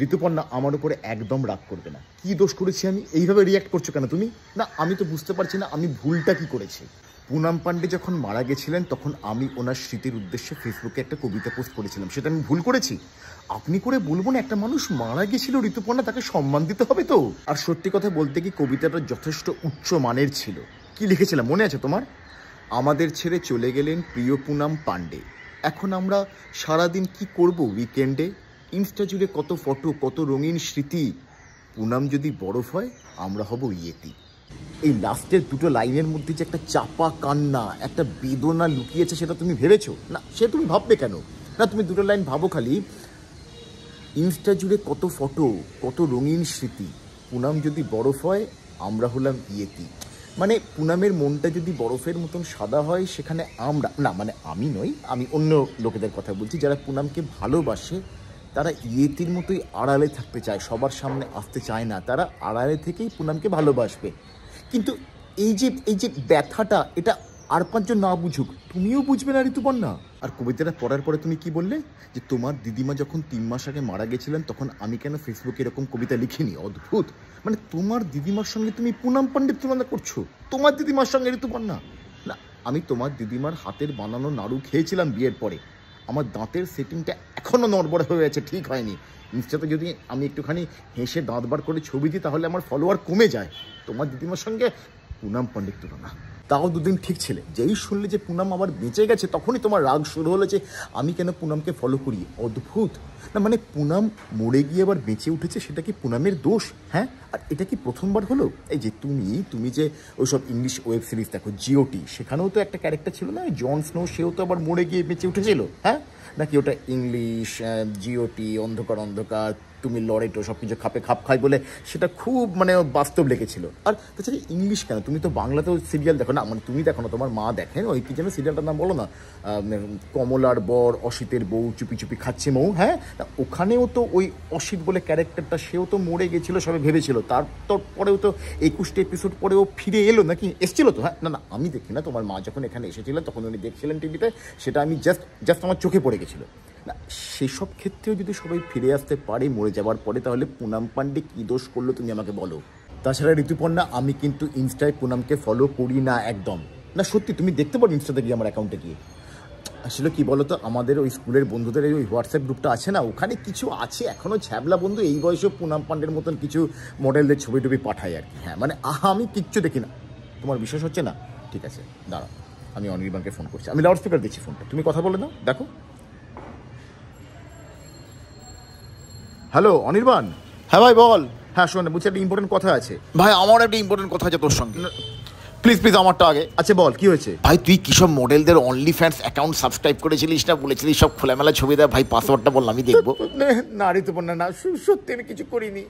ঋতুপর্ণা আমার উপরে একদম রাগ করবে না। কি দোষ করেছি আমি? এইভাবে রিয়াক্ট করছো কেন তুমি? না আমি তো বুঝতে পারছি না আমি ভুলটা কি করেছি। পুনাম পান্ডে যখন মারা গেছিলেন তখন আমি ওনার স্মৃতির উদ্দেশ্যে ফেসবুকে একটা কবিতা পোস্ট করেছিলাম, সেটা আমি ভুল করেছি? আপনি করে বলবো না একটা মানুষ মারা গেছিল ঋতুপর্ণা, তাকে সম্মান দিতে হবে তো। আর সত্যি কথা বলতে কি কবিতাটা যথেষ্ট উচ্চ মানের ছিল। কি লিখেছিলাম মনে আছে তোমার? আমাদের ছেড়ে চলে গেলেন প্রিয় পুনাম পান্ডে, এখন আমরা সারাদিন কি করব উইকেন্ডে, ইনস্টা জুড়ে কত ফটো কত রঙিন স্মৃতি, পুনাম যদি বরফ হয় আমরা হব ইয়েতি। এই লাস্টের দুটো লাইনের মধ্যে যে একটা চাপা কান্না, একটা বেদনা লুকিয়েছে সেটা তুমি ভেবেছো? না সে তুমি ভাববে কেন? না তুমি দুটো লাইন ভাবো খালি, ইনস্টা জুড়ে কত ফটো কত রঙিন স্মৃতি, পুনাম যদি বরফ হয় আমরা হলাম ইয়েতি। মানে পুনামের মনটা যদি বরফের মতন সাদা হয় সেখানে আমরা না, মানে আমি নই, আমি অন্য লোকেদের কথা বলছি যারা পুনামকে ভালোবাসে তারা ইয়েতির মতোই আড়ালে থাকতে চায়, সবার সামনে আসতে চায় না, তারা আড়ালে থেকেই পুনামকে ভালোবাসবে। কিন্তু এই যে ব্যথাটা এটা আর পাঁচজন না বুঝুক, তুমিও বুঝবে না ঋতুপর্ণা। আর কবিতাটা পড়ার পরে তুমি কি বললে যে তোমার দিদিমা যখন 3 মাস আগে মারা গেছিলেন তখন আমি কেন ফেসবুকে এরকম কবিতা লিখিনি। অদ্ভুত, মানে তোমার দিদিমার সঙ্গে তুমি পুনাম পান্ডের তুলনা করছো, তোমার দিদিমার সঙ্গে ঋতুপর্ণা। না আমি তোমার দিদিমার হাতের বানানো নাড়ু খেয়েছিলাম বিয়ের পরে, আমার দাঁতের সেটিংটা এখনও নড়বড়ে হয়ে আছে, ঠিক হয়নি। ইনস্টাতে যদি আমি একটুখানি হেসে দাঁত বার করে ছবি দিই তাহলে আমার ফলোয়ার কমে যায়। তোমার দিদিমার সঙ্গে পুনাম পান্ডের তুলনা। তাও দুদিন ঠিক ছিলে, যেই শুনলে যে পুনাম আবার বেঁচে গেছে তখনই তোমার রাগ শুরু হলো যে আমি কেন পুনামকে ফলো করি। অদ্ভুত না, মানে পুনাম মরে গিয়ে আবার বেঁচে উঠেছে সেটা কি পুনামের দোষ? হ্যাঁ, আর এটা কি প্রথমবার হলো? এই যে তুমি যে ওইসব ইংলিশ ওয়েব সিরিজ দেখো জিওটি, সেখানেও তো একটা ক্যারেক্টার ছিল না জন স্নো, সেও তো আবার মরে গিয়ে বেঁচে উঠেছিল। হ্যাঁ, নাকি ওটা ইংলিশ জিওটি অন্ধকার অন্ধকার তুমি লড়াইটো সব কিছু খাপ খাই বলে সেটা খুব মানে বাস্তব লেগেছিল। আর তাছাড়া ইংলিশ কেন, তুমি তো বাংলাতেও সিরিয়াল দেখো না, মানে তুমি দেখো না, তোমার মা দেখেন, ওই কি যেন সিরিয়ালটার নাম বলো না, কমলার বর অসিতের বউ চুপি চুপি খাচ্ছে মৌ। হ্যাঁ, ওখানেও তো ওই অসিত বলে ক্যারেক্টারটা সেও তো মরে গেছিলো, সবাই ভেবেছিল, তারপরেও তো 21টা এপিসোড পরেও ফিরে এলো, নাকি এসেছিলো তো? হ্যাঁ, না আমি দেখি না, তোমার মা যখন এখানে এসেছিলেন তখন উনি দেখছিলেন টিভিতে, সেটা আমি জাস্ট আমার চোখে পড়ে গেছিলো। না সেসব ক্ষেত্রেও যদি সবাই ফিরে আসতে পারে মরে যাওয়ার পরে তাহলে পুনাম পান্ডে কী দোষ করলো তুমি আমাকে বলো। তাছাড়া ঋতুপর্ণা আমি কিন্তু ইনস্টায় পুনামকে ফলো করি না একদম না, সত্যি তুমি দেখতে পারো ইনস্টাতে গিয়ে আমার অ্যাকাউন্টে গিয়ে। আসলে কি বলতো, আমাদের ওই স্কুলের বন্ধুদের ওই হোয়াটসঅ্যাপ গ্রুপটা আছে না, ওখানে কিছু আছে এখনও ছ্যাবলা বন্ধু, এই বয়সেও পুনাম পান্ডের মতন কিছু মডেলদের ছবি টবি পাঠায় আর কি। হ্যাঁ মানে আমি কিচ্ছু দেখি না। তোমার বিশ্বাস হচ্ছে না? ঠিক আছে দাঁড়াও, আমি অনির্বাণকে ফোন করছি, আমি লাউড স্পিকার দিচ্ছি ফোনটা, তুমি কথা বলে দাও। দেখো, হ্যালো অনির্বাণ। হ্যাঁ ভাই বল। হ্যাঁ শোন, বলছি একটা ইম্পর্টেন্ট কথা আছে। ভাই আমার একটা ইম্পর্টেন্ট কথা আছে তোর সঙ্গে, প্লিজ প্লিজ আমারটা আগে। আচ্ছা বল, কি হয়েছে? ভাই তুই কি সব মডেলদের অনলি ফ্যান্স অ্যাকাউন্ট সাবস্ক্রাইব করেছিলিস না, বলেছিলিস সব খোলামেলা ছবি দেয়, ভাই পাসওয়ার্ডটা বল আমি দেখবো। না ঋতুপর্ণা না, সত্যি আমি কিছু করিনি।